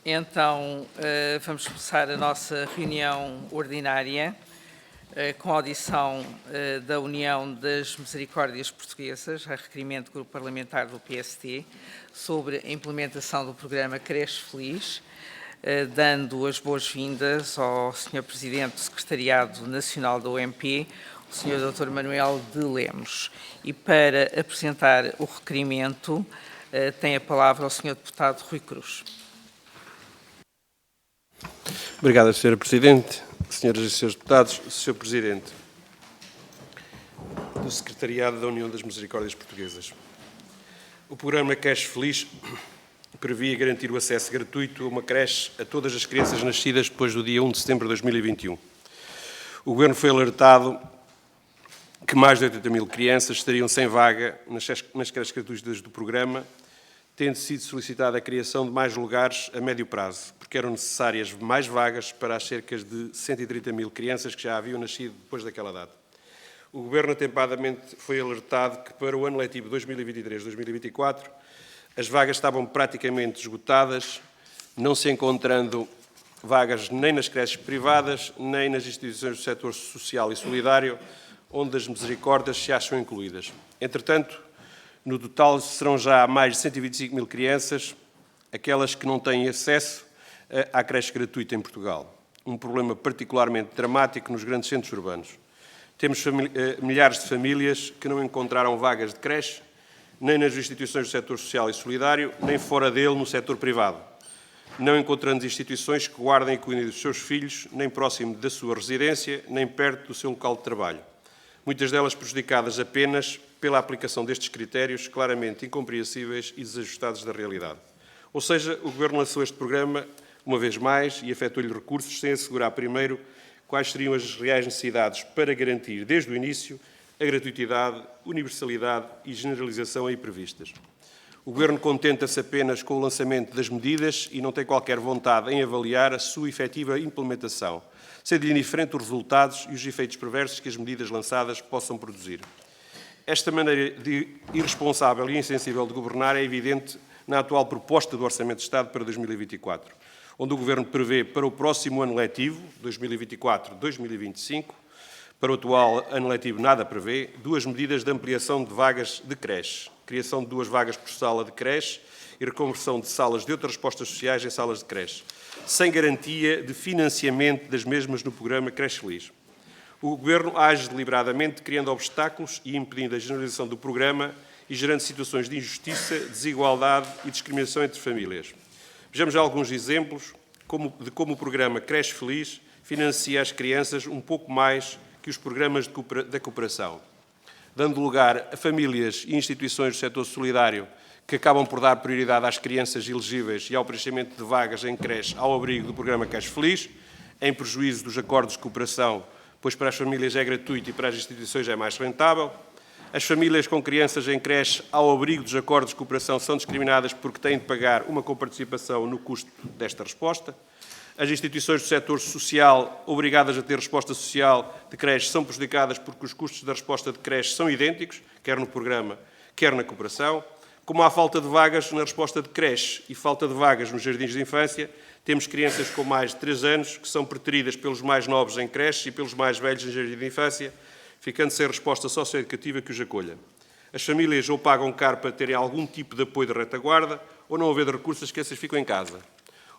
Então, vamos começar a nossa reunião ordinária com a audição da União das Misericórdias Portuguesas, a requerimento do Grupo Parlamentar do PST, sobre a implementação do programa Creche Feliz, dando as boas-vindas ao Sr. Presidente do Secretariado Nacional da OMP, o Sr. Dr. Manuel de Lemos. E para apresentar o requerimento, tem a palavra o Sr. Deputado Rui Cruz. Obrigado, Sra. Presidente, Sras. e Srs. Deputados, Sr. Presidente do Secretariado da União das Misericórdias Portuguesas. O programa Creche Feliz previa garantir o acesso gratuito a uma creche a todas as crianças nascidas depois do dia 1 de setembro de 2021. O Governo foi alertado que mais de 80 mil crianças estariam sem vaga nas creches gratuitas do programa, tendo sido solicitada a criação de mais lugares a médio prazo, porque eram necessárias mais vagas para as cerca de 130 mil crianças que já haviam nascido depois daquela data. O Governo atempadamente foi alertado que para o ano letivo 2023-2024 as vagas estavam praticamente esgotadas, não se encontrando vagas nem nas creches privadas, nem nas instituições do setor social e solidário, onde as misericórdias se acham incluídas. Entretanto, no total serão já mais de 125 mil crianças, aquelas que não têm acesso à creche gratuita em Portugal. Um problema particularmente dramático nos grandes centros urbanos. Temos milhares de famílias que não encontraram vagas de creche, nem nas instituições do setor social e solidário, nem fora dele no setor privado. Não encontrando instituições que guardem e cuidem dos seus filhos, nem próximo da sua residência, nem perto do seu local de trabalho. Muitas delas prejudicadas apenas pela aplicação destes critérios claramente incompreensíveis e desajustados da realidade. Ou seja, o Governo lançou este programa, uma vez mais, e afetou-lhe recursos sem assegurar primeiro quais seriam as reais necessidades para garantir, desde o início, a gratuitidade, universalidade e generalização aí previstas. O Governo contenta-se apenas com o lançamento das medidas e não tem qualquer vontade em avaliar a sua efetiva implementação, sendo-lhe indiferente os resultados e os efeitos perversos que as medidas lançadas possam produzir. Esta maneira irresponsável e insensível de governar é evidente na atual proposta do Orçamento de Estado para 2024, onde o Governo prevê para o próximo ano letivo, 2024-2025, para o atual ano letivo nada prevê, duas medidas de ampliação de vagas de creche, criação de 2 vagas por sala de creche e reconversão de salas de outras respostas sociais em salas de creche, sem garantia de financiamento das mesmas no programa Creche Feliz. O Governo age deliberadamente, criando obstáculos e impedindo a generalização do programa e gerando situações de injustiça, desigualdade e discriminação entre famílias. Vejamos alguns exemplos de como o programa Creche Feliz financia as crianças um pouco mais que os programas da cooperação, dando lugar a famílias e instituições do setor solidário que acabam por dar prioridade às crianças elegíveis e ao preenchimento de vagas em creche ao abrigo do programa Creche Feliz, em prejuízo dos acordos de cooperação, pois para as famílias é gratuito e para as instituições é mais rentável. As famílias com crianças em creche ao abrigo dos acordos de cooperação são discriminadas porque têm de pagar uma coparticipação no custo desta resposta. As instituições do setor social, obrigadas a ter resposta social de creche, são prejudicadas porque os custos da resposta de creche são idênticos, quer no programa, quer na cooperação. Como há falta de vagas na resposta de creche e falta de vagas nos jardins de infância, temos crianças com mais de 3 anos que são preteridas pelos mais novos em creche e pelos mais velhos em jardim de infância, ficando sem resposta socioeducativa que os acolha. As famílias ou pagam caro para terem algum tipo de apoio de retaguarda, ou não havendo recursos, as crianças ficam em casa,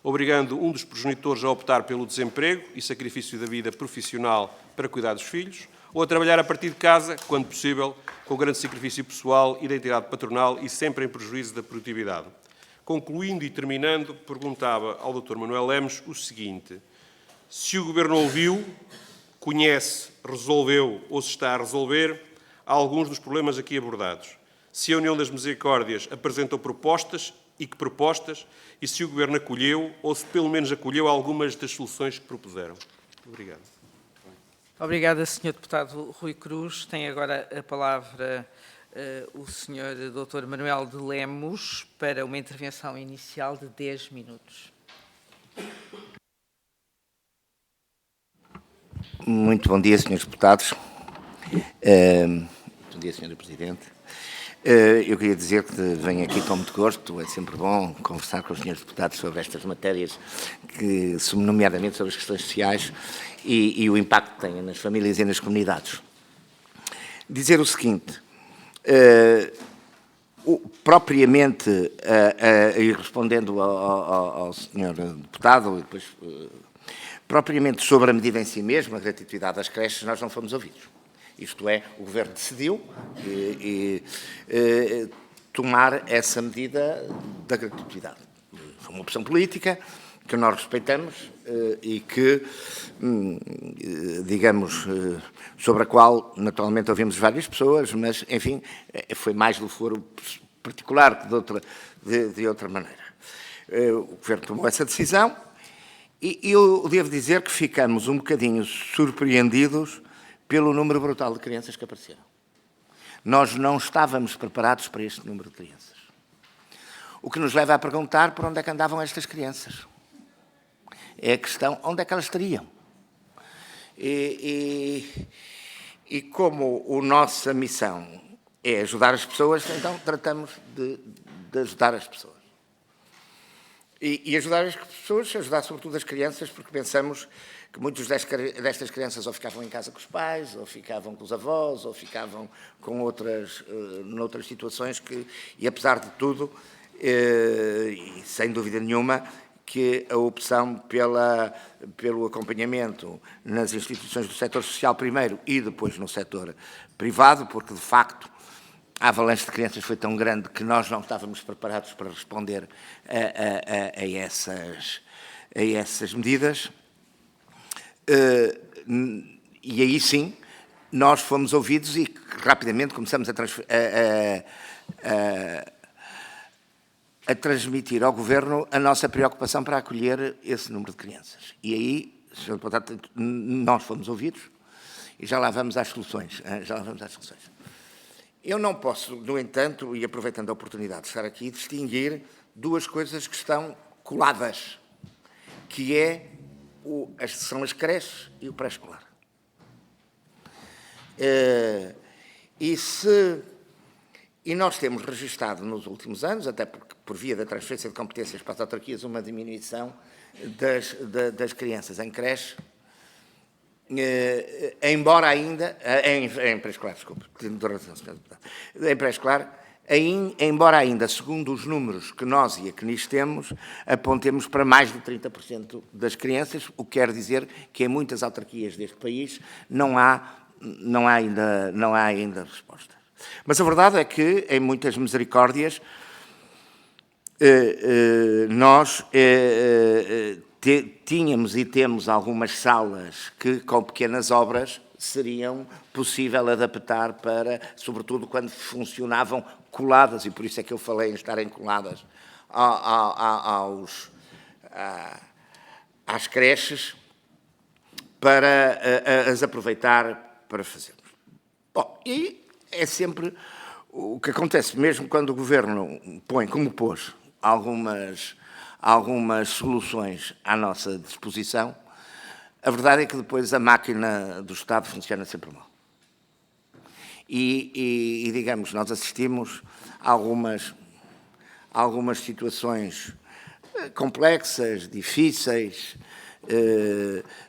obrigando um dos progenitores a optar pelo desemprego e sacrifício da vida profissional para cuidar dos filhos, ou a trabalhar a partir de casa, quando possível, com grande sacrifício pessoal e da entidade patronal e sempre em prejuízo da produtividade. Concluindo e terminando, perguntava ao Dr. Manuel Lemos o seguinte: se o Governo ouviu, conhece, resolveu ou se está a resolver alguns dos problemas aqui abordados, se a União das Misericórdias apresentou propostas e que propostas, e se o Governo acolheu ou se pelo menos acolheu algumas das soluções que propuseram. Obrigado. Obrigada, Sr. Deputado Rui Cruz. Tem agora a palavra o Sr. Dr. Manuel de Lemos para uma intervenção inicial de 10 minutos. Muito bom dia, Srs. Deputados. Bom dia, Sra. Presidente. Eu queria dizer que venho aqui com muito gosto, é sempre bom conversar com os senhores deputados sobre estas matérias, nomeadamente sobre as questões sociais e o impacto que têm nas famílias e nas comunidades. Dizer o seguinte, propriamente, e respondendo ao senhor deputado, depois, propriamente sobre a medida em si mesma, a gratuidade às creches, nós não fomos ouvidos. Isto é, o Governo decidiu tomar essa medida da gratuidade. Foi uma opção política que nós respeitamos e que, digamos, sobre a qual naturalmente ouvimos várias pessoas, mas, enfim, foi mais do foro particular que de outra maneira. O Governo tomou essa decisão e eu devo dizer que ficamos um bocadinho surpreendidos pelo número brutal de crianças que apareceram. Nós não estávamos preparados para este número de crianças. O que nos leva a perguntar por onde é que andavam estas crianças. É a questão, onde é que elas estariam? E como a nossa missão é ajudar as pessoas, então tratamos de ajudar as pessoas. E ajudar as pessoas, ajudar sobretudo as crianças, porque pensamos que muitas destas crianças ou ficavam em casa com os pais, ou ficavam com os avós, ou ficavam com noutras situações e apesar de tudo, e sem dúvida nenhuma, que a opção pelo acompanhamento nas instituições do setor social primeiro e depois no setor privado, porque de facto a avalanche de crianças foi tão grande que nós não estávamos preparados para responder a essas medidas. E aí sim, nós fomos ouvidos e rapidamente começamos a transmitir ao Governo a nossa preocupação para acolher esse número de crianças. E aí, Sr. Deputado, nós fomos ouvidos e já lá vamos às soluções. Eu não posso, no entanto, e aproveitando a oportunidade de estar aqui, distinguir duas coisas que estão coladas, que são as creches e o pré-escolar. E nós temos registado nos últimos anos, até por via da transferência de competências para as autarquias, uma diminuição das crianças em creche, embora ainda, em pré-escolar, desculpe, em pré-escolar, embora ainda, segundo os números que nós e a CNIS temos, apontemos para mais de 30% das crianças, o que quer dizer que em muitas autarquias deste país não há ainda resposta. Mas a verdade é que, em muitas misericórdias, nós tínhamos e temos algumas salas que, com pequenas obras, seriam possível adaptar para, sobretudo quando funcionavam coladas, e por isso é que eu falei em estarem coladas às creches, para as aproveitar para fazermos. Bom, e é sempre o que acontece, mesmo quando o Governo põe, como pôs, algumas soluções à nossa disposição, a verdade é que depois a máquina do Estado funciona sempre mal. E digamos, nós assistimos a algumas situações complexas, difíceis,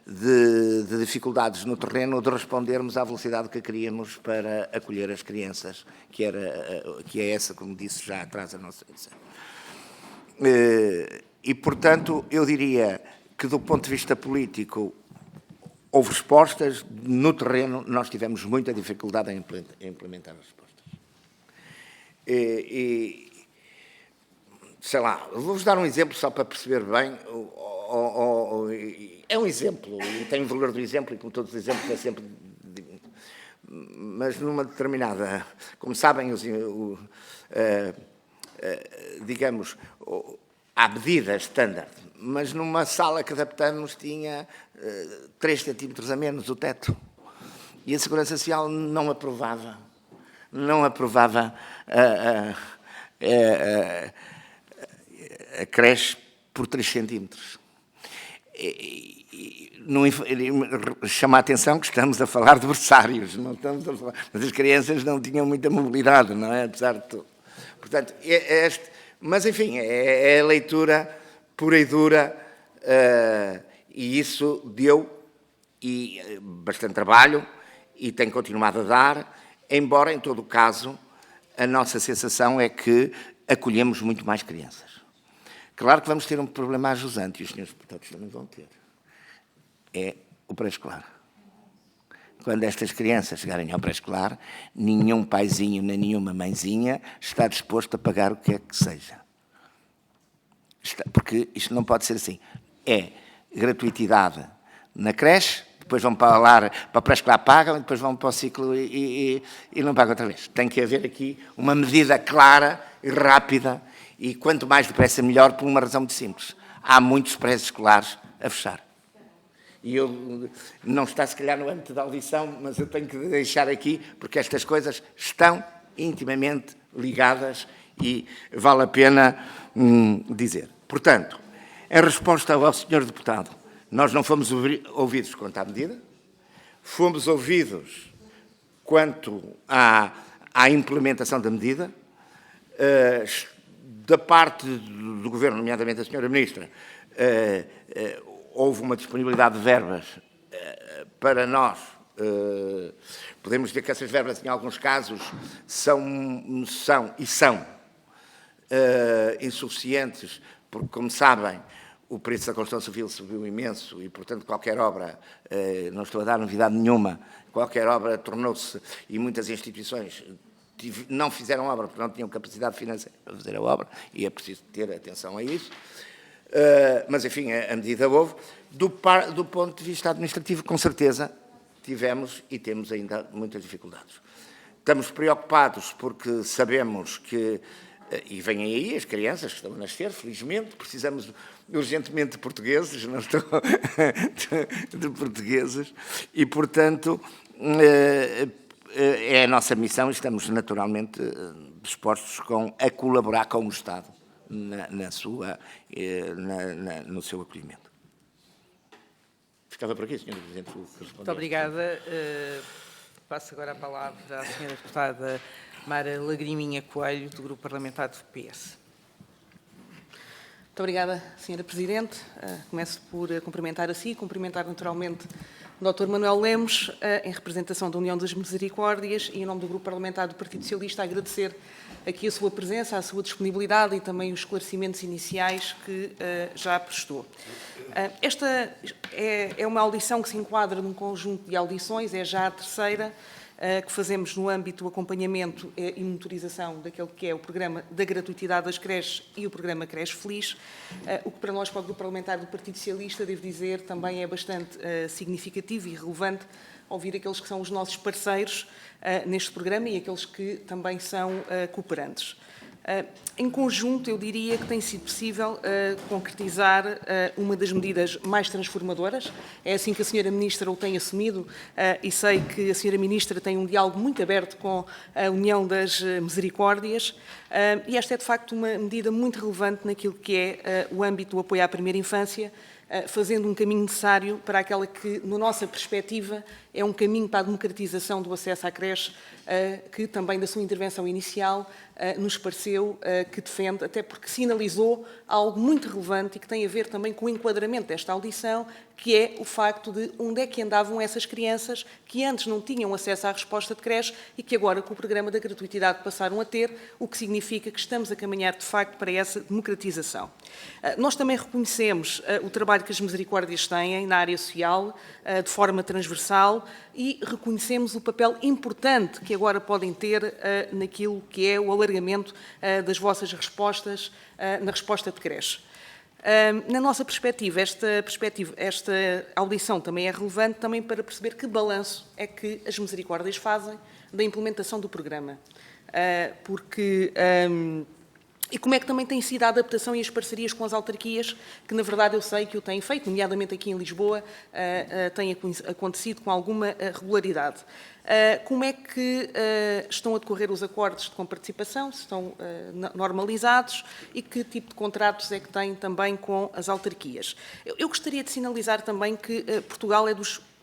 de dificuldades no terreno de respondermos à velocidade que queríamos para acolher as crianças, que é essa, como disse já atrás, a nossa missão. E, portanto, eu diria que, do ponto de vista político, houve respostas. No terreno, nós tivemos muita dificuldade em implementar as respostas. Sei lá, vou-vos dar um exemplo só para perceber bem. É um exemplo, e tem o valor do exemplo, e como todos os exemplos é sempre... Mas numa determinada... Como sabem, digamos, há medidas standard, mas numa sala que adaptamos tinha 3 centímetros a menos o teto. E a Segurança Social não aprovava a creche por 3 centímetros. chama a atenção que estamos a falar de berçários, não estamos a falar, mas as crianças não tinham muita mobilidade, não é? Apesar de tudo. Portanto, mas enfim, é a leitura pura e dura, e isso deu bastante trabalho e tem continuado a dar, embora, em todo o caso, a nossa sensação é que acolhemos muito mais crianças. Claro que vamos ter um problema ajusante, e os senhores deputados também vão ter. É o pré-escolar. Quando estas crianças chegarem ao pré-escolar, nenhum paizinho nem nenhuma mãezinha está disposto a pagar o que é que seja. Porque isto não pode ser assim. É gratuitidade na creche, depois vão para o pré-escolar, pagam, e depois vão para o ciclo e não pagam outra vez. Tem que haver aqui uma medida clara e rápida, e quanto mais depressa melhor, por uma razão muito simples. Há muitos pré-escolares a fechar. E não está se calhar no âmbito da audição, mas eu tenho que deixar aqui, porque estas coisas estão intimamente ligadas e vale a pena dizer. Portanto, em resposta ao senhor deputado, nós não fomos ouvidos quanto à medida, fomos ouvidos quanto à implementação da medida. Da parte do Governo, nomeadamente da Sra. Ministra, houve uma disponibilidade de verbas para nós. Podemos dizer que essas verbas, em alguns casos, são insuficientes, porque, como sabem, o preço da construção civil subiu imenso e, portanto, qualquer obra, não estou a dar novidade nenhuma, qualquer obra tornou-se, e muitas instituições não fizeram obra porque não tinham capacidade financeira para fazer a obra, e é preciso ter atenção a isso. Mas, enfim, a medida houve. Do ponto de vista administrativo, com certeza, tivemos e temos ainda muitas dificuldades. Estamos preocupados porque sabemos que, e vêm aí as crianças que estão a nascer, felizmente, precisamos urgentemente de portugueses, não estou de portugueses, e, portanto, é a nossa missão e estamos naturalmente dispostos a colaborar com o Estado no seu acolhimento. Ficava por aqui, Sr. Presidente. Muito obrigada. Passo agora a palavra à Sra. Deputada Mara Lagriminha Coelho, do Grupo Parlamentar do PS. Muito obrigada, Sra. Presidente. Começo por cumprimentar a si, cumprimentar naturalmente o Dr. Manuel Lemos, em representação da União das Misericórdias, e em nome do Grupo Parlamentar do Partido Socialista, agradecer aqui a sua presença, a sua disponibilidade e também os esclarecimentos iniciais que já prestou. Esta é uma audição que se enquadra num conjunto de audições, é já a terceira, que fazemos no âmbito do acompanhamento e monitorização daquele que é o programa da gratuitidade das creches e o programa Creche Feliz, o que para nós, para o Grupo Parlamentar do Partido Socialista, devo dizer, também é bastante significativo e relevante ouvir aqueles que são os nossos parceiros neste programa e aqueles que também são cooperantes. Em conjunto, eu diria que tem sido possível concretizar uma das medidas mais transformadoras. É assim que a Sra. Ministra o tem assumido e sei que a Sra. Ministra tem um diálogo muito aberto com a União das Misericórdias e esta é, de facto, uma medida muito relevante naquilo que é o âmbito do apoio à primeira infância, fazendo um caminho necessário para aquela que, na nossa perspectiva, é um caminho para a democratização do acesso à creche, que também da sua intervenção inicial nos pareceu que defende, até porque sinalizou algo muito relevante e que tem a ver também com o enquadramento desta audição, que é o facto de onde é que andavam essas crianças que antes não tinham acesso à resposta de creche e que agora, com o programa da gratuitidade, passaram a ter, o que significa que estamos a caminhar, de facto, para essa democratização. Nós também reconhecemos o trabalho que as Misericórdias têm na área social, de forma transversal, e reconhecemos o papel importante que agora podem ter naquilo que é o alargamento das vossas respostas na resposta de creche. Na nossa perspectiva, esta audição também é relevante também para perceber que balanço é que as Misericórdias fazem da implementação do programa. Porque E como é que também tem sido a adaptação e as parcerias com as autarquias, que na verdade eu sei que o têm feito, nomeadamente aqui em Lisboa, tem acontecido com alguma regularidade. Como é que estão a decorrer os acordos de comparticipação, se estão normalizados e que tipo de contratos é que têm também com as autarquias? Eu gostaria de sinalizar também que Portugal é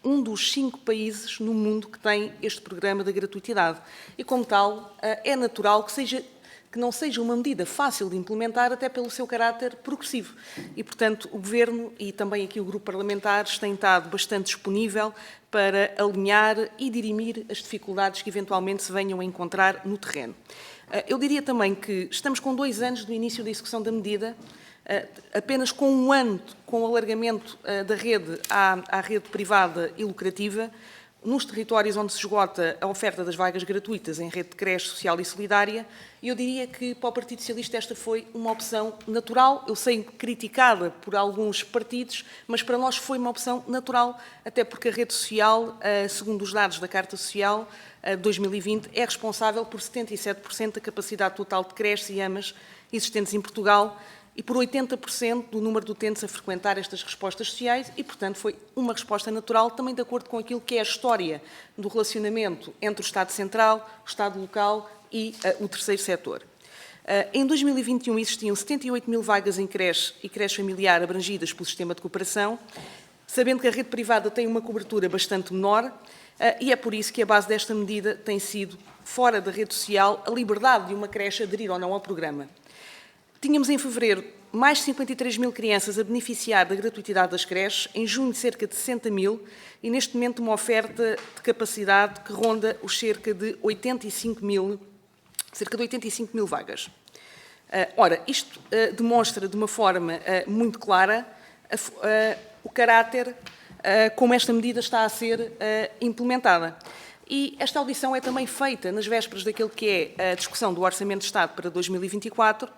um dos 5 países no mundo que tem este programa da gratuitidade e, como tal, é natural que não seja uma medida fácil de implementar, até pelo seu caráter progressivo. E, portanto, o Governo e também aqui o Grupo Parlamentar têm estado bastante disponível para alinhar e dirimir as dificuldades que eventualmente se venham a encontrar no terreno. Eu diria também que estamos com 2 anos do início da execução da medida, apenas com 1 ano com o alargamento da rede à rede privada e lucrativa, nos territórios onde se esgota a oferta das vagas gratuitas em rede de creche social e solidária, e eu diria que para o Partido Socialista esta foi uma opção natural, eu sei criticada por alguns partidos, mas para nós foi uma opção natural, até porque a rede social, segundo os dados da Carta Social de 2020, é responsável por 77% da capacidade total de creches e AMAs existentes em Portugal, e por 80% do número de utentes a frequentar estas respostas sociais e, portanto, foi uma resposta natural, também de acordo com aquilo que é a história do relacionamento entre o Estado Central, o Estado Local e o terceiro setor. Em 2021 existiam 78 mil vagas em creche e creche familiar abrangidas pelo sistema de cooperação, sabendo que a rede privada tem uma cobertura bastante menor, e é por isso que a base desta medida tem sido, fora da rede social, a liberdade de uma creche aderir ou não ao programa. Tínhamos em fevereiro mais de 53 mil crianças a beneficiar da gratuitidade das creches, em junho cerca de 60 mil e neste momento uma oferta de capacidade que ronda os cerca de 85 mil vagas. Ora, isto demonstra de uma forma muito clara o caráter como esta medida está a ser implementada. E esta audição é também feita nas vésperas daquilo que é a discussão do Orçamento de Estado para 2024.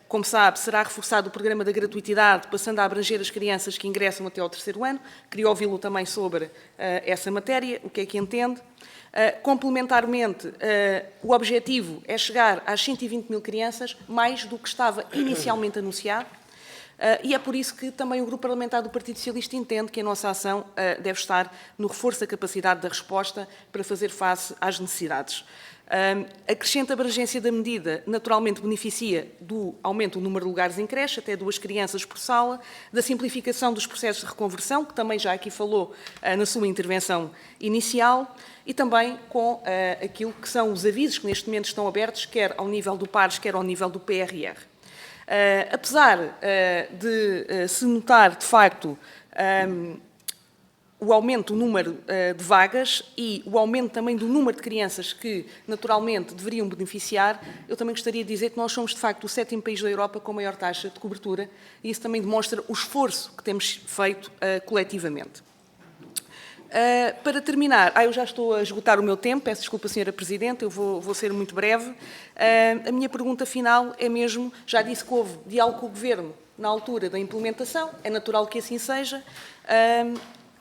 Como sabe, será reforçado o programa da gratuitidade, passando a abranger as crianças que ingressam até ao 3º ano. Queria ouvi-lo também sobre essa matéria, o que é que entende. Complementarmente, o objetivo é chegar às 120 mil crianças, mais do que estava inicialmente anunciado. E é por isso que também o Grupo Parlamentar do Partido Socialista entende que a nossa ação deve estar no reforço da capacidade da resposta para fazer face às necessidades. A crescente abrangência da medida naturalmente beneficia do aumento do número de lugares em creche, até 2 crianças por sala, da simplificação dos processos de reconversão, que também já aqui falou na sua intervenção inicial, e também com aquilo que são os avisos que neste momento estão abertos, quer ao nível do PARES, quer ao nível do PRR. Apesar de se notar, de facto, o aumento do número de vagas e o aumento também do número de crianças que, naturalmente, deveriam beneficiar, eu também gostaria de dizer que nós somos, de facto, o 7º país da Europa com maior taxa de cobertura e isso também demonstra o esforço que temos feito coletivamente. Para terminar, eu já estou a esgotar o meu tempo, peço desculpa, Sra. Presidente, eu vou ser muito breve. A minha pergunta final é mesmo, já disse que houve diálogo com o Governo na altura da implementação, é natural que assim seja.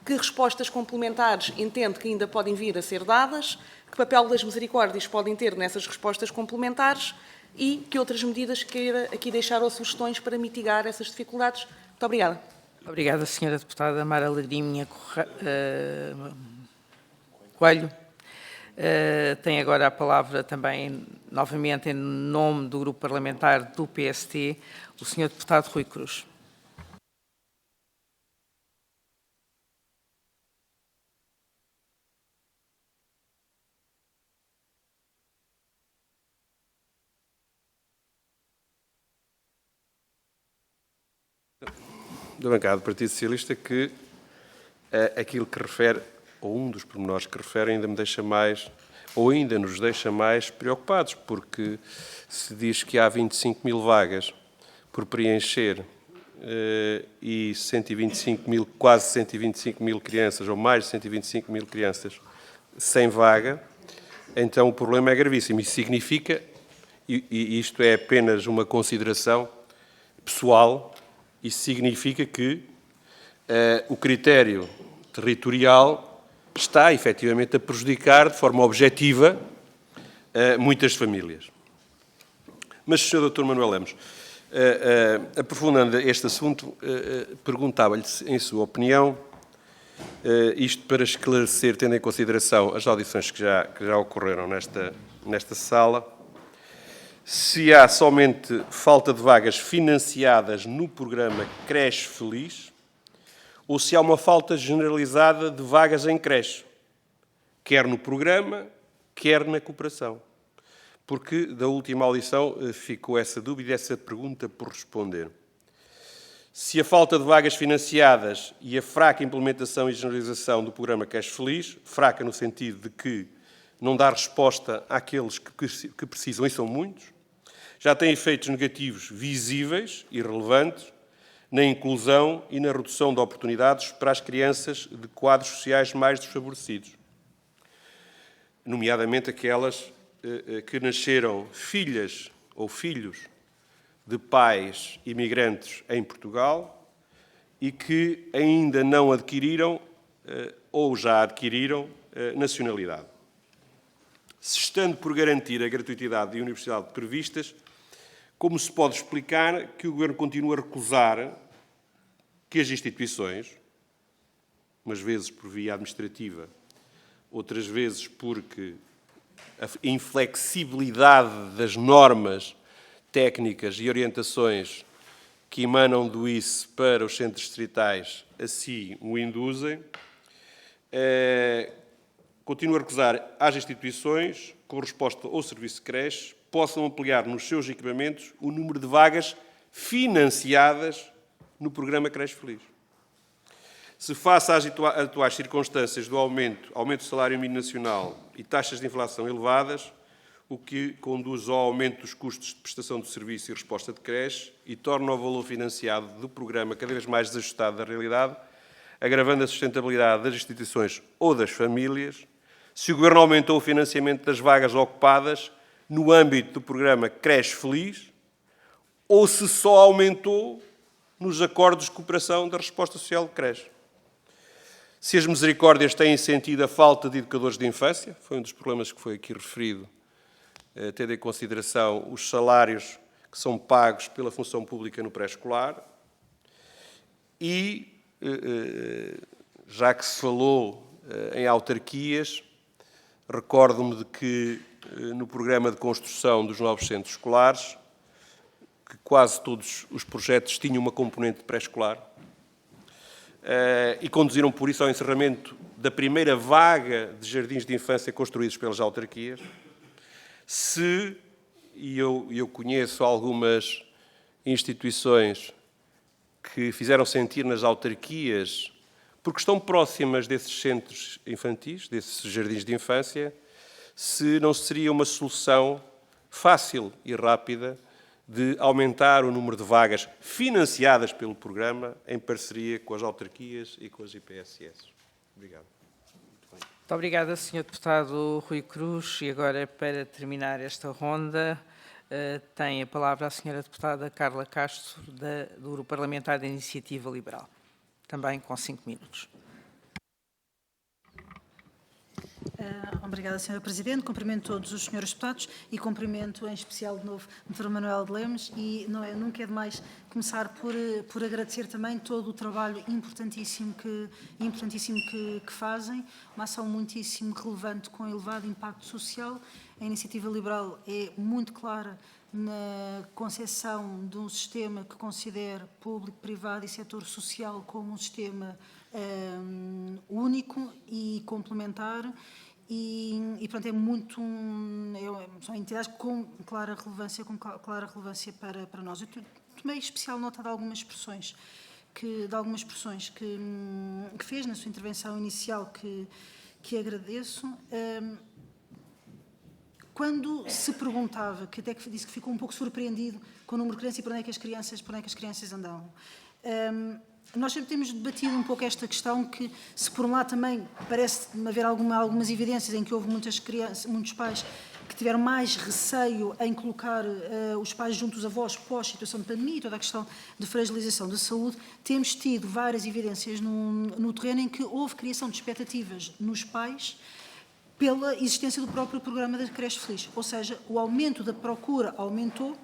Que respostas complementares entende que ainda podem vir a ser dadas, que papel das misericórdias podem ter nessas respostas complementares e que outras medidas queira aqui deixar ou sugestões para mitigar essas dificuldades. Muito obrigada. Obrigada, Sra. Deputada Mara Lagriminha Coelho. Tem agora a palavra também, novamente, em nome do Grupo Parlamentar do PST, o Sr. Deputado Rui Cruz. Da bancada do Partido Socialista que aquilo que refere, ou um dos pormenores que refere, ainda me deixa mais, ou ainda nos deixa mais preocupados, porque se diz que há 25 mil vagas por preencher e 125 mil, quase 125 mil crianças, ou mais de 125 mil crianças sem vaga, então o problema é gravíssimo. Isso significa, e isto é apenas uma consideração pessoal, isso significa que o critério territorial está, efetivamente, a prejudicar de forma objetiva muitas famílias. Mas, Sr. Dr. Manuel Lemos, aprofundando este assunto, perguntava-lhe, em sua opinião, isto para esclarecer, tendo em consideração as audições que já ocorreram nesta sala, se há somente falta de vagas financiadas no programa Creche Feliz ou se há uma falta generalizada de vagas em creche, quer no programa, quer na cooperação. Porque da última audição ficou essa dúvida e essa pergunta por responder. Se a falta de vagas financiadas e a fraca implementação e generalização do programa Creche Feliz, fraca no sentido de que não dá resposta àqueles que precisam, e são muitos, já tem efeitos negativos visíveis e relevantes na inclusão e na redução de oportunidades para as crianças de quadros sociais mais desfavorecidos, nomeadamente aquelas que nasceram filhas ou filhos de pais imigrantes em Portugal e que ainda não adquiriram ou já adquiriram nacionalidade. Se estando por garantir a gratuitidade e universalidade previstas, como se pode explicar que o Governo continua a recusar que as instituições, umas vezes por via administrativa, outras vezes porque a inflexibilidade das normas técnicas e orientações que emanam do ICE para os centros distritais assim o induzem, continua a recusar às instituições, com resposta ao serviço de creche, possam ampliar nos seus equipamentos o número de vagas financiadas no programa Creche Feliz. Se face às atuais circunstâncias do aumento do salário mínimo nacional e taxas de inflação elevadas, o que conduz ao aumento dos custos de prestação de serviço e resposta de creche e torna o valor financiado do programa cada vez mais desajustado da realidade, agravando a sustentabilidade das instituições ou das famílias, se o Governo aumentou o financiamento das vagas ocupadas no âmbito do programa Creche Feliz ou se só aumentou nos acordos de cooperação da resposta social de creche. Se as misericórdias têm sentido a falta de educadores de infância, foi um dos problemas que foi aqui referido, tendo em consideração os salários que são pagos pela função pública no pré-escolar, e, já que se falou em autarquias, recordo-me de que no programa de construção dos novos centros escolares, que quase todos os projetos tinham uma componente pré-escolar, e conduziram por isso ao encerramento da primeira vaga de jardins de infância construídos pelas autarquias. E eu conheço algumas instituições que fizeram sentir nas autarquias, porque estão próximas desses centros infantis, desses jardins de infância, se não seria uma solução fácil e rápida de aumentar o número de vagas financiadas pelo programa em parceria com as autarquias e com as IPSS. Obrigado. Muito obrigada, Sr. Deputado Rui Cruz. E agora, para terminar esta ronda, tem a palavra a Sra. Deputada Carla Castro, do Grupo Parlamentar da Iniciativa Liberal, também com 5 minutos. Obrigada, Sra. Presidente. Cumprimento todos os senhores deputados e cumprimento em especial de novo o Dr. Manuel Lemos e nunca é demais começar por agradecer também todo o trabalho importantíssimo que fazem, uma ação muitíssimo relevante com elevado impacto social. A Iniciativa Liberal é muito clara na concepção de um sistema que considera público, privado e setor social como um sistema único e complementar e portanto, são entidades com clara relevância para nós. Eu tomei especial nota de algumas expressões que fez na sua intervenção inicial, que agradeço. Quando se perguntava, que até que disse que ficou um pouco surpreendido com o número de crianças e por onde é que as crianças andavam, nós sempre temos debatido um pouco esta questão que, se por um lado também parece haver algumas evidências em que houve muitos pais que tiveram mais receio em colocar os pais junto dos avós pós-situação de pandemia e toda a questão de fragilização da saúde, temos tido várias evidências no terreno em que houve criação de expectativas nos pais pela existência do próprio programa da Creche Feliz. Ou seja, o aumento da procura aumentou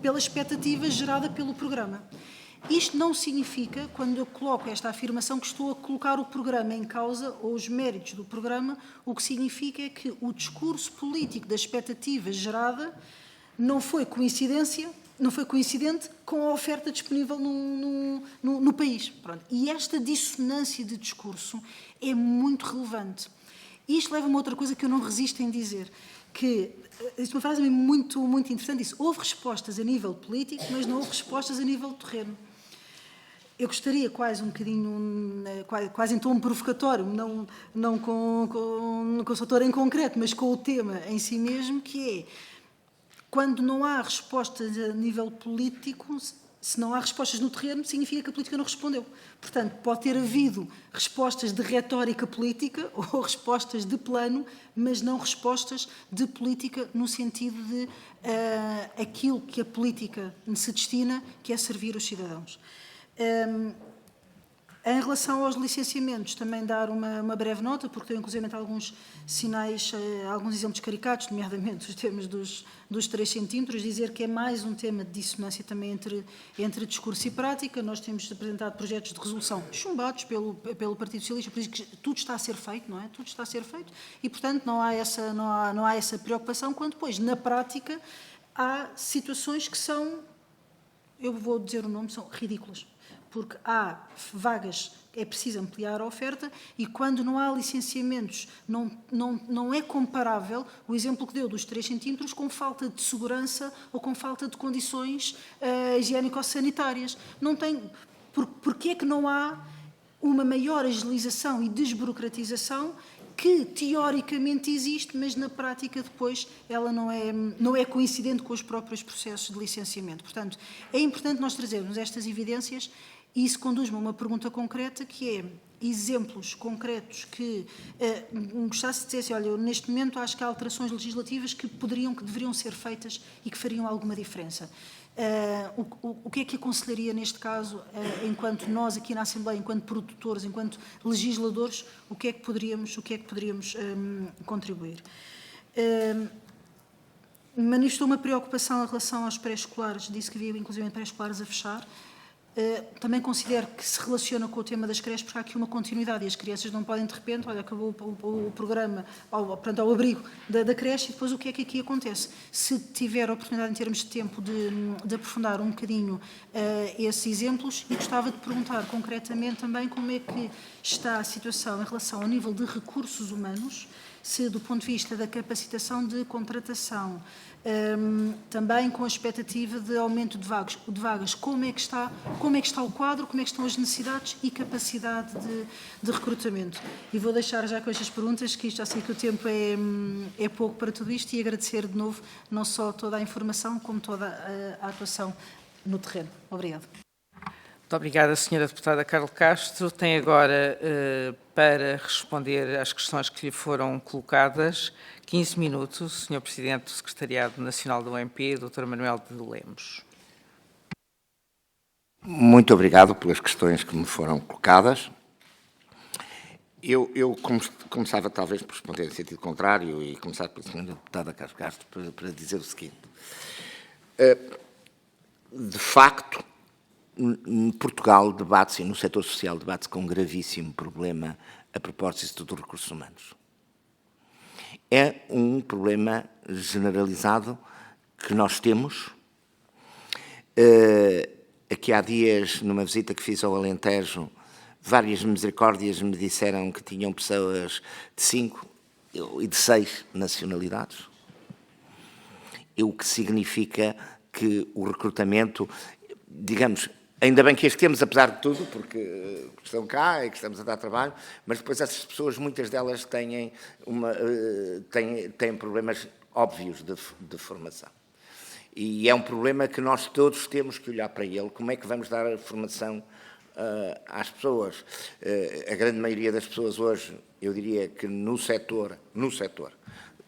pela expectativa gerada pelo programa. Isto não significa, quando eu coloco esta afirmação, que estou a colocar o programa em causa ou os méritos do programa. O que significa é que o discurso político da expectativa gerada não foi coincidente com a oferta disponível no país. Pronto. E esta dissonância de discurso é muito relevante. Isto leva-me a outra coisa que eu não resisto em dizer, que isto é uma frase muito, muito interessante, disse: houve respostas a nível político, mas não houve respostas a nível do terreno. Eu gostaria, quase um bocadinho, quase em tom provocatório, não com o setor em concreto, mas com o tema em si mesmo, que é, quando não há respostas a nível político, se não há respostas no terreno, significa que a política não respondeu. Portanto, pode ter havido respostas de retórica política ou respostas de plano, mas não respostas de política no sentido de aquilo que a política se destina, que é servir os cidadãos. Em relação aos licenciamentos, também dar uma breve nota, porque tenho inclusive alguns sinais, alguns exemplos caricatos, nomeadamente os temas dos 3 centímetros, dizer que é mais um tema de dissonância também entre discurso e prática. Nós temos apresentado projetos de resolução chumbados pelo Partido Socialista, por isso que tudo está a ser feito, não é? Tudo está a ser feito e, portanto, não há essa preocupação, quando depois, na prática, há situações que são, eu vou dizer o nome, são ridículas. Porque há vagas, é preciso ampliar a oferta e quando não há licenciamentos não é comparável o exemplo que deu dos 3 centímetros com falta de segurança ou com falta de condições higiênico-sanitárias. Não tem. Porquê é que não há uma maior agilização e desburocratização que teoricamente existe, mas na prática depois ela não é coincidente com os próprios processos de licenciamento. Portanto, é importante nós trazermos estas evidências e isso conduz-me a uma pergunta concreta, que é exemplos concretos que gostasse de dizer assim, olha, eu neste momento acho que há alterações legislativas que deveriam ser feitas e que fariam alguma diferença. O que é que aconselharia neste caso, enquanto nós aqui na Assembleia, enquanto produtores, enquanto legisladores, o que é que poderíamos contribuir? Manifestou uma preocupação em relação aos pré-escolares, disse que havia inclusive pré-escolares a fechar. Também considero que se relaciona com o tema das creches, porque há aqui uma continuidade e as crianças não podem, de repente, olha, acabou o programa ao abrigo da creche e depois o que é que aqui acontece? Se tiver a oportunidade, em termos de tempo, de aprofundar um bocadinho esses exemplos, e gostava de perguntar concretamente também como é que está a situação em relação ao nível de recursos humanos, se do ponto de vista da capacitação de contratação, também com a expectativa de aumento de vagas, como é que está o quadro, como é que estão as necessidades e capacidade de recrutamento. E vou deixar já com estas perguntas, que isto já sei que o tempo é pouco para tudo isto, e agradecer de novo não só toda a informação, como toda a atuação no terreno. Obrigada. Muito obrigada, Sra. Deputada Carla Castro. Tem agora, para responder às questões que lhe foram colocadas, 15 minutos, Sr. Presidente do Secretariado Nacional do OMP, Dr. Manuel de Lemos. Muito obrigado pelas questões que me foram colocadas. Eu começava talvez por responder em sentido contrário e começar pela Sra. Deputada Carla Castro para dizer o seguinte. De facto, em Portugal debate-se, e no setor social debate-se com um gravíssimo problema a propósito dos recursos humanos. É um problema generalizado que nós temos. Aqui há dias, numa visita que fiz ao Alentejo, várias misericórdias me disseram que tinham pessoas de 5 e de 6 nacionalidades, o que significa que o recrutamento, digamos, ainda bem que as temos, apesar de tudo, porque estão cá e que estamos a dar trabalho, mas depois essas pessoas, muitas delas têm problemas óbvios de formação. E é um problema que nós todos temos que olhar para ele. Como é que vamos dar a formação às pessoas? A grande maioria das pessoas hoje, eu diria que no setor,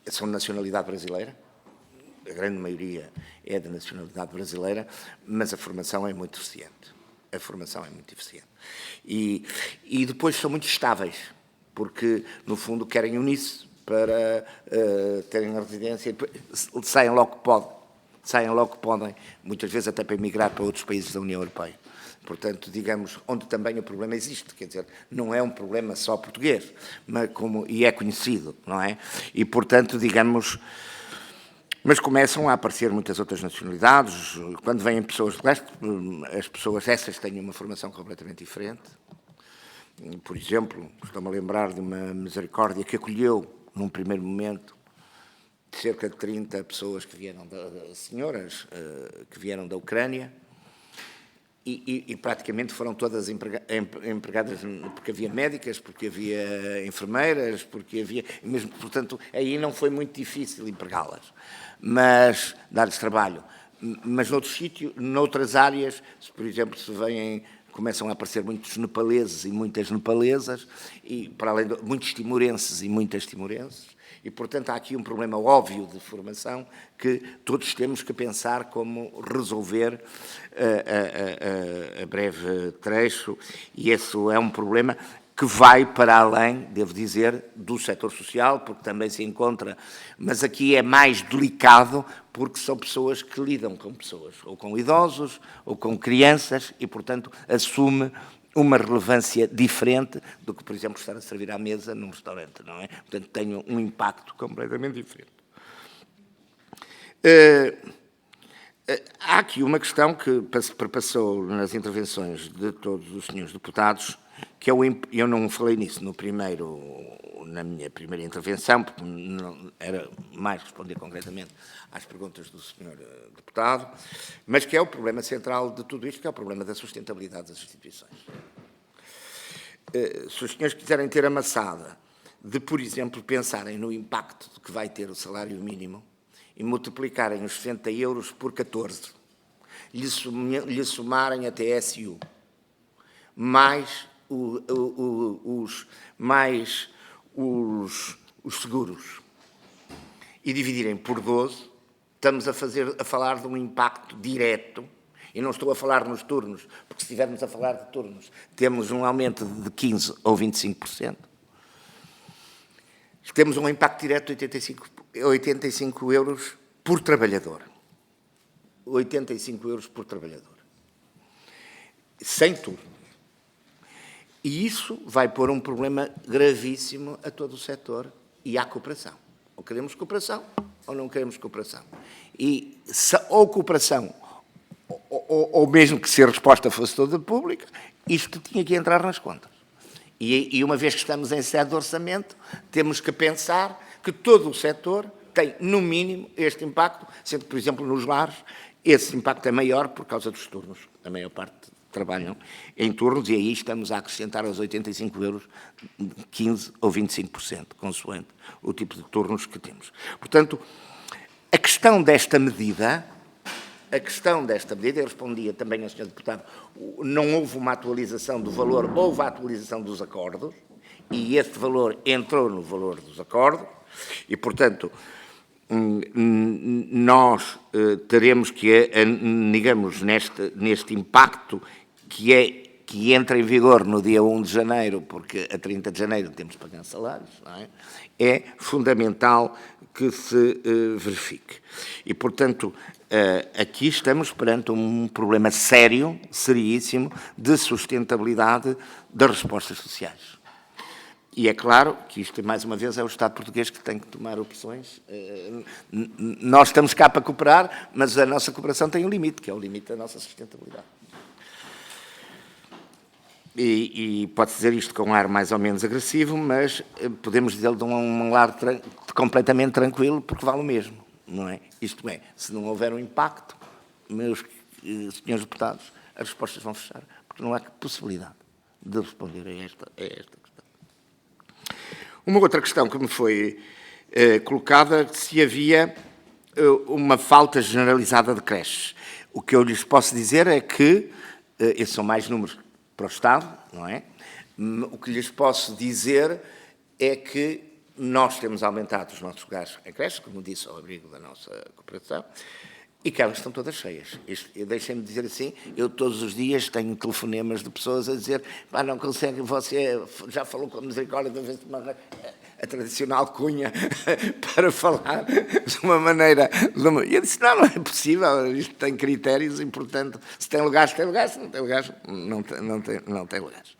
são de nacionalidade brasileira. A grande maioria é de nacionalidade brasileira, mas a formação é muito eficiente. E depois são muito estáveis, porque, no fundo, querem unir-se para terem a residência, saem logo que podem. saem logo que podem, muitas vezes até para emigrar para outros países da União Europeia. Portanto, digamos, onde também o problema existe, quer dizer, não é um problema só português, mas e é conhecido, não é? E, portanto, digamos, mas começam a aparecer muitas outras nacionalidades. Quando vêm pessoas de leste, as pessoas essas têm uma formação completamente diferente. Por exemplo, estou-me a lembrar de uma Misericórdia que acolheu, num primeiro momento, cerca de 30 pessoas que vieram, senhoras que vieram da Ucrânia, e praticamente foram todas empregadas, porque havia médicas, porque havia enfermeiras, porque havia... Mesmo, portanto, aí não foi muito difícil empregá-las, mas dar-lhes trabalho. Mas noutros sítios, noutras áreas, por exemplo, começam a aparecer muitos nepaleses e muitas nepalesas, e para além de muitos timorenses e muitas timorenses, e, portanto, há aqui um problema óbvio de formação que todos temos que pensar como resolver a breve trecho, e esse é um problema que vai para além, devo dizer, do setor social, porque também se encontra, mas aqui é mais delicado, porque são pessoas que lidam com pessoas, ou com idosos, ou com crianças, e, portanto, assume uma relevância diferente do que, por exemplo, estar a servir à mesa num restaurante, não é? Portanto, tem um impacto completamente diferente. Há aqui uma questão que perpassou nas intervenções de todos os senhores deputados, que eu não falei nisso na minha primeira intervenção, porque não, era mais responder concretamente às perguntas do senhor deputado, mas que é o problema central de tudo isto, que é o problema da sustentabilidade das instituições. Se os senhores quiserem ter a maçada de, por exemplo, pensarem no impacto que vai ter o salário mínimo e multiplicarem os 60 euros por 14, lhe somarem a TSU, mais os seguros, e dividirem por 12, estamos a falar de um impacto direto, e não estou a falar nos turnos, porque se estivermos a falar de turnos, temos um aumento de 15% ou 25%. Temos um impacto direto de 85 euros por trabalhador. 85 euros por trabalhador. Sem turno. E isso vai pôr um problema gravíssimo a todo o setor e à cooperação. Ou queremos cooperação ou não queremos cooperação. E ou cooperação, ou mesmo que se a resposta fosse toda pública, isto tinha que entrar nas contas. E uma vez que estamos em sede de orçamento, temos que pensar que todo o setor tem, no mínimo, este impacto, sendo que, por exemplo, nos lares, esse impacto é maior por causa dos turnos. A maior parte trabalham em turnos, e aí estamos a acrescentar aos 85 euros 15% ou 25%, consoante o tipo de turnos que temos. Portanto, a questão desta medida, eu respondia também ao Sr. Deputado, não houve uma atualização do valor, houve a atualização dos acordos, e este valor entrou no valor dos acordos, e, portanto, nós teremos que, digamos, neste impacto que entra em vigor no dia 1 de janeiro, porque a 30 de janeiro temos que pagar salários, não é? É fundamental que se verifique. E, portanto, aqui estamos perante um problema sério, seríssimo, de sustentabilidade das respostas sociais. E é claro que isto, mais uma vez, é o Estado português que tem que tomar opções. Nós estamos cá para cooperar, mas a nossa cooperação tem um limite, que é o limite da nossa sustentabilidade. E pode-se dizer isto com um ar mais ou menos agressivo, mas podemos dizer-lo de um ar completamente tranquilo, porque vale o mesmo, não é? Isto é, se não houver um impacto, meus senhores deputados, as respostas vão fechar, porque não há possibilidade de responder a esta questão. Uma outra questão que me foi colocada, se havia uma falta generalizada de creches. O que eu lhes posso dizer é que, esses são mais números para o Estado, não é? O que lhes posso dizer é que nós temos aumentado os nossos lugares em creches, como disse, ao abrigo da nossa cooperação, e que elas estão todas cheias. Deixem-me dizer assim, eu todos os dias tenho telefonemas de pessoas a dizer, não consegue, você já falou com a Misericórdia, a tradicional cunha para falar de uma maneira... E eu disse, não é possível, isto tem critérios e, portanto, se tem lugares, tem lugares, se não tem lugares, não tem lugares.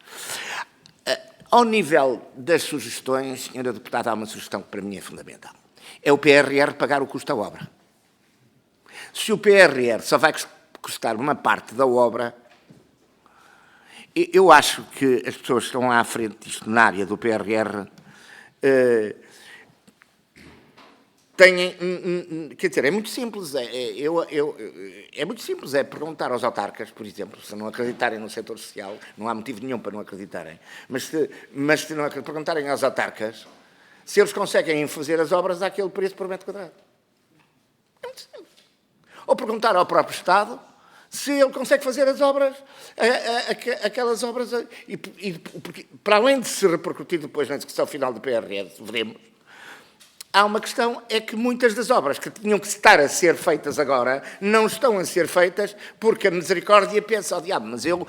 Ao nível das sugestões, senhora deputada, há uma sugestão que para mim é fundamental. É o PRR pagar o custo da obra. Se o PRR só vai custar uma parte da obra, eu acho que as pessoas que estão à frente disto na área do PRR têm, quer dizer, é muito simples, é muito simples, é perguntar aos autarcas, por exemplo, se não acreditarem no setor social, não há motivo nenhum para não acreditarem, mas se não perguntarem aos autarcas se eles conseguem fazer as obras àquele preço por metro quadrado. É muito simples. Ou perguntar ao próprio Estado se ele consegue fazer as obras, aquelas obras, porque, para além de se repercutir depois na execução final do PRR, veremos, há uma questão, é que muitas das obras que tinham que estar a ser feitas agora não estão a ser feitas porque a Misericórdia pensa, diabo, mas eu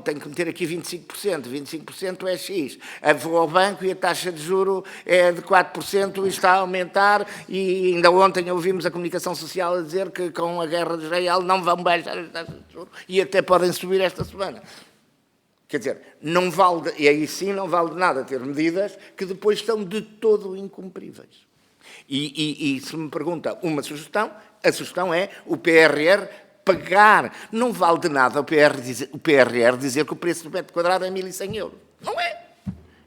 tenho que meter aqui 25% é X. Vou ao banco e a taxa de juro é de 4% e está a aumentar e ainda ontem ouvimos a comunicação social a dizer que com a guerra de Israel não vão baixar as taxas de juro e até podem subir esta semana. Quer dizer, não vale, e aí sim não vale de nada ter medidas que depois estão de todo incumpríveis. E se me pergunta uma sugestão, a sugestão é o PRR pagar. Não vale de nada o PRR dizer que o preço do metro quadrado é 1.100 euros. Não é.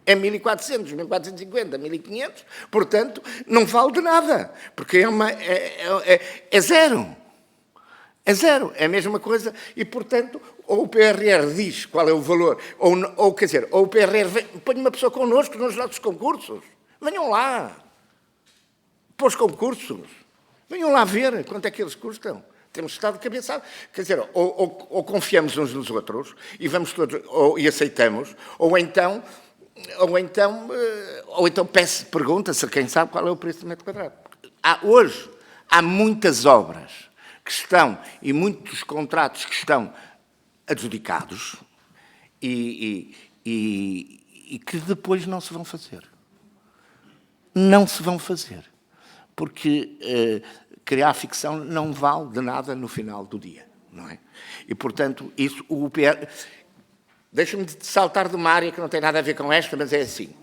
É 1.400, 1.450, 1.500. Portanto, não vale de nada. Porque é zero. É zero. É a mesma coisa. E, portanto, ou o PRR diz qual é o valor, ou quer dizer, ou o PRR põe uma pessoa connosco nos nossos concursos. Venham lá. Para os concursos. Venham lá ver quanto é que eles custam. Temos estado de cabeça. Quer dizer, ou confiamos uns nos outros e vamos todos, e aceitamos, ou então pergunta-se a quem sabe qual é o preço do metro quadrado. Hoje há muitas obras que estão e muitos contratos que estão adjudicados e que depois não se vão fazer. Não se vão fazer. Porque criar ficção não vale de nada no final do dia, não é? E, portanto, isso, o PR... Deixa-me saltar de uma área que não tem nada a ver com esta, mas é assim.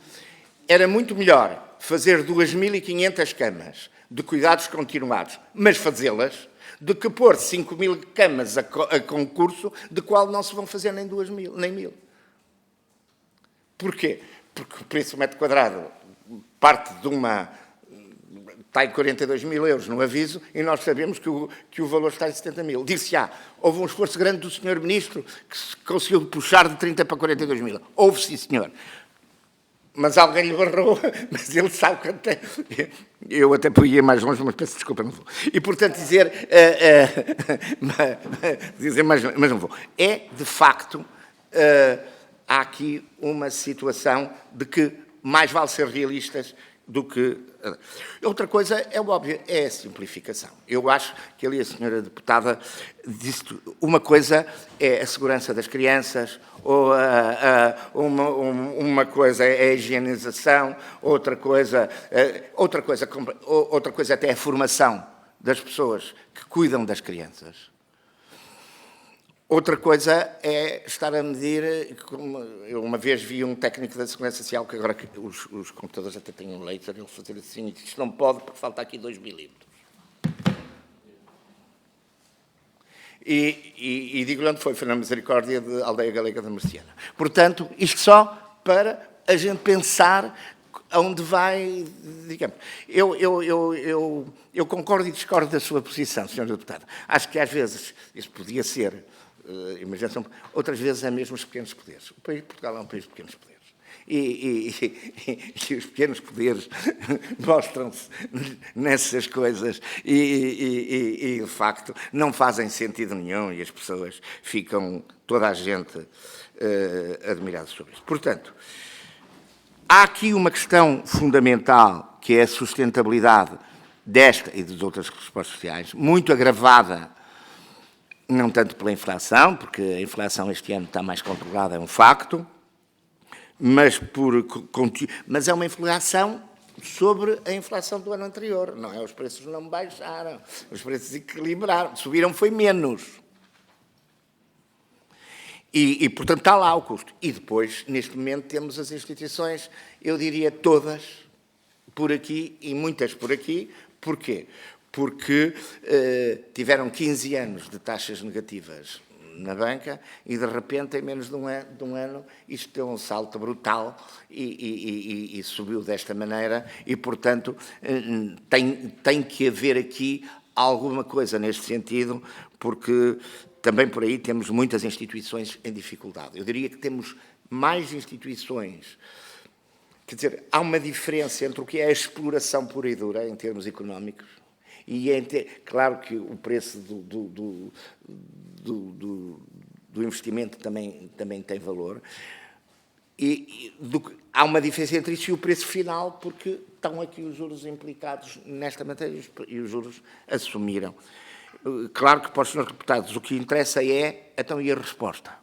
Era muito melhor fazer 2.500 camas de cuidados continuados, mas fazê-las, do que pôr 5.000 camas a concurso, de qual não se vão fazer nem 2.000, nem 1.000. Porquê? Porque o preço do metro quadrado parte de uma... Está em 42.000 euros no aviso e nós sabemos que o valor está em 70.000. Disse-se, houve um esforço grande do Sr. Ministro que conseguiu puxar de 30 para 42.000. Houve, sim, senhor. Mas alguém lhe barrou, mas ele sabe que até... Eu até ia mais longe, mas peço desculpa, não vou. E, portanto, mas não vou. É, de facto, há aqui uma situação de que mais vale ser realistas do que... Outra coisa é óbvio, é a simplificação. Eu acho que ali a senhora deputada disse uma coisa é a segurança das crianças, ou uma coisa é a higienização, outra coisa até é a formação das pessoas que cuidam das crianças. Outra coisa é estar a medir, eu uma vez vi um técnico da Segurança Social, que agora os computadores até têm um laser, ele fazer assim, e isto não pode porque falta aqui 2 milímetros. E digo-lhe onde foi na Misericórdia de Aldeia Galega da Merciana. Portanto, isto só para a gente pensar aonde vai, digamos. Eu concordo e discordo da sua posição, Sr. Deputado. Acho que às vezes isso podia ser... imaginação, outras vezes é mesmo os pequenos poderes. O país de Portugal é um país de pequenos poderes. E os pequenos poderes mostram-se nessas coisas e, de facto, não fazem sentido nenhum e as pessoas ficam, toda a gente, admirada sobre isso. Portanto, há aqui uma questão fundamental, que é a sustentabilidade desta e das outras respostas sociais, muito agravada, não tanto pela inflação, porque a inflação este ano está mais controlada, é um facto, mas é uma inflação sobre a inflação do ano anterior. Não é? Os preços não baixaram, os preços equilibraram, subiram foi menos. E, portanto, está lá o custo. E depois, neste momento, temos as instituições, eu diria todas, por aqui e muitas por aqui. Porquê? Porque tiveram 15 anos de taxas negativas na banca e, de repente, em menos de um ano, isto deu um salto brutal e subiu desta maneira e, portanto, tem que haver aqui alguma coisa neste sentido, porque também por aí temos muitas instituições em dificuldade. Eu diria que temos mais instituições. Quer dizer, há uma diferença entre o que é a exploração pura e dura, em termos económicos, e claro que o preço do investimento também tem valor, há uma diferença entre isso e o preço final, porque estão aqui os juros implicados nesta matéria e os juros assumiram. Claro que para os senhores deputados o que interessa é, então, e a resposta?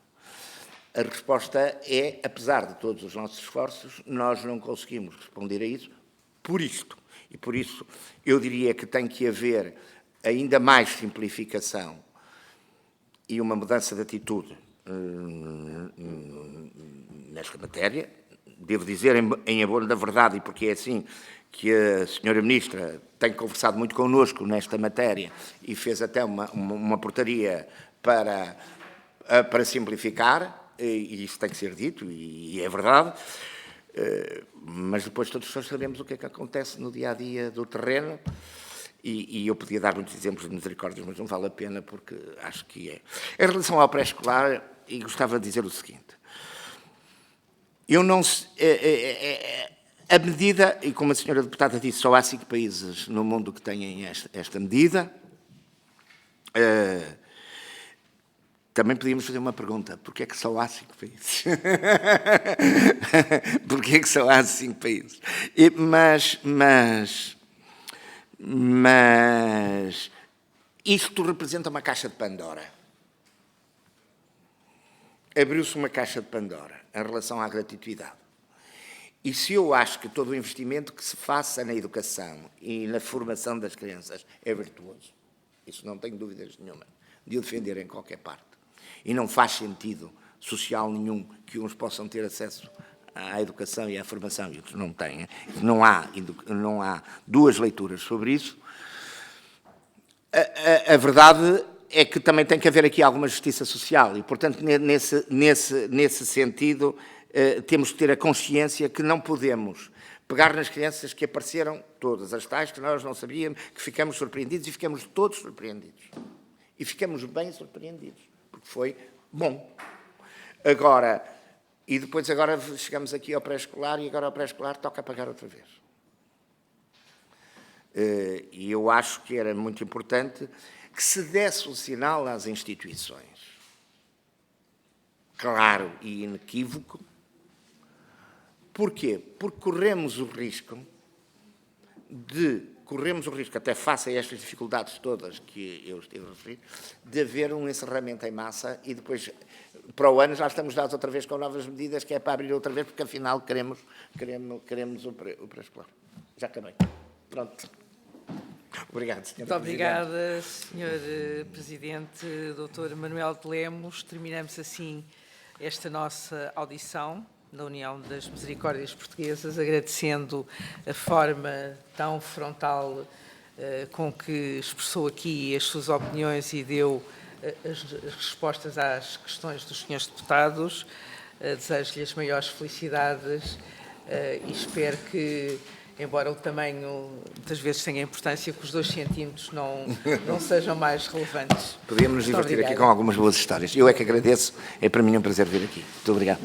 A resposta é, apesar de todos os nossos esforços, nós não conseguimos responder a isso por isto. E por isso eu diria que tem que haver ainda mais simplificação e uma mudança de atitude nesta matéria. Devo dizer, em abono da verdade, e porque é assim que a senhora Ministra tem conversado muito connosco nesta matéria e fez até uma portaria para simplificar, e isso tem que ser dito, e é verdade, mas depois todos nós sabemos o que é que acontece no dia-a-dia do terreno, e eu podia dar muitos exemplos de misericórdias, mas não vale a pena, porque acho que é. Em relação ao pré-escolar, e gostava de dizer o seguinte, eu não... A medida, e como a senhora deputada disse, só há 5 países no mundo que têm esta medida. Também podíamos fazer uma pergunta. Porquê é que só há 5 países? Porquê é que só há 5 países? Mas isto representa uma caixa de Pandora. Abriu-se uma caixa de Pandora em relação à gratuitidade. E se eu acho que todo o investimento que se faça na educação e na formação das crianças é virtuoso, isso não tenho dúvidas nenhuma de o defender em qualquer parte. E não faz sentido social nenhum que uns possam ter acesso à educação e à formação e outros não têm. Não há duas leituras sobre isso. A verdade é que também tem que haver aqui alguma justiça social e, portanto, nesse sentido, temos que ter a consciência que não podemos pegar nas crianças que apareceram, todas as tais que nós não sabíamos, que ficamos surpreendidos e ficamos todos surpreendidos. E ficamos bem surpreendidos, porque foi bom. Agora, e depois agora chegamos aqui ao pré-escolar e agora ao pré-escolar toca pagar outra vez. E eu acho que era muito importante que se desse um sinal às instituições, claro e inequívoco. Porquê? Porque corremos o risco, até face a estas dificuldades todas que eu estive a referir, de haver um encerramento em massa e depois, para o ano, já estamos dados outra vez com novas medidas, que é para abrir outra vez, porque afinal queremos o pré-escolar. Já acabei. Pronto. Obrigado, Sr. Muito obrigada, Sr. Presidente, Dr. Manuel de Lemos. Terminamos assim esta nossa audição da União das Misericórdias Portuguesas, agradecendo a forma tão frontal com que expressou aqui as suas opiniões e deu as respostas às questões dos senhores deputados. Desejo-lhe as maiores felicidades e espero que, embora o tamanho muitas vezes tenha importância, que os 2 centímetros não sejam mais relevantes. Podíamos nos divertir aqui com algumas boas histórias. Eu é que agradeço, é para mim um prazer vir aqui. Muito obrigado.